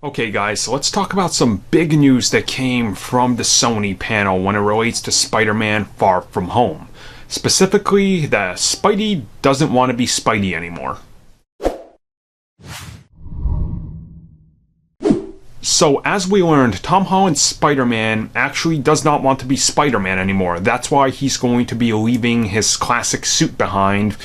Okay guys, so let's talk about some big news that came from the Sony panel when it relates to Spider-Man Far From Home. Specifically, that Spidey doesn't want to be Spidey anymore. So, as we learned, Tom Holland's Spider-Man actually does not want to be Spider-Man anymore. That's why he's going to be leaving his classic suit behind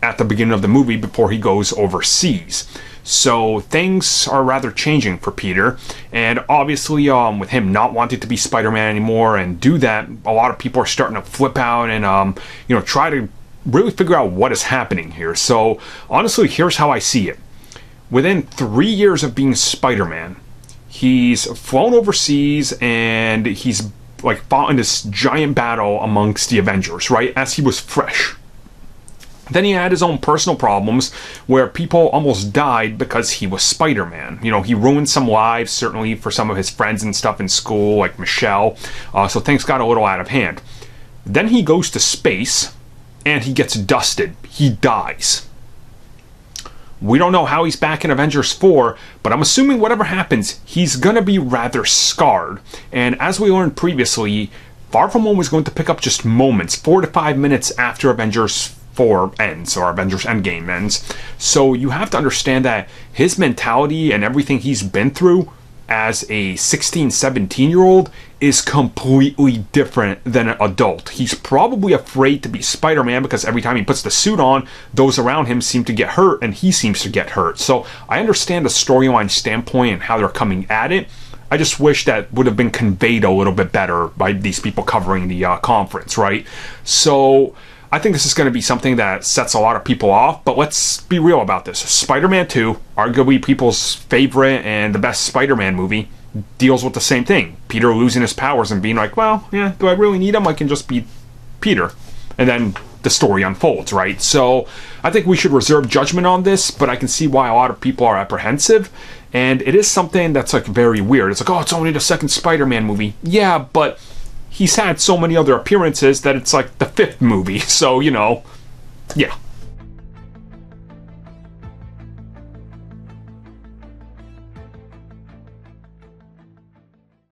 at the beginning of the movie before he goes overseas. So things are rather changing for Peter, and obviously with him not wanting to be Spider-Man anymore and do that, a lot of people are starting to flip out and try to really figure out what is happening here. So honestly, here's how I see it. Within 3 years of being Spider-Man, he's flown overseas and he's like fought in this giant battle amongst the Avengers, right? As he was fresh. Then he had his own personal problems where people almost died because he was Spider-Man. You know, he ruined some lives, certainly for some of his friends and stuff in school, like Michelle. So things got a little out of hand. Then he goes to space and he gets dusted. He dies. We don't know how he's back in Avengers 4, but I'm assuming whatever happens, he's going to be rather scarred. And as we learned previously, Far From Home was going to pick up just moments, 4 to 5 minutes after Avengers 4 ends, or Avengers Endgame ends. So you have to understand that his mentality and everything he's been through as a 16, 17-year-old is completely different than an adult. He's probably afraid to be Spider-Man because every time he puts the suit on, those around him seem to get hurt and he seems to get hurt. So I understand the storyline standpoint and how they're coming at it. I just wish that would have been conveyed a little bit better by these people covering the conference, right? So I think this is going to be something that sets a lot of people off, but let's be real about this. Spider-Man 2, arguably people's favorite and the best Spider-Man movie, deals with the same thing. Peter losing his powers and being like, well, yeah, do I really need them? I can just be Peter. And then the story unfolds, right? So I think we should reserve judgment on this, but I can see why a lot of people are apprehensive. And it is something that's like very weird. It's like, oh, it's only the second Spider-Man movie. Yeah, but he's had so many other appearances that it's like the 5th movie. So, yeah.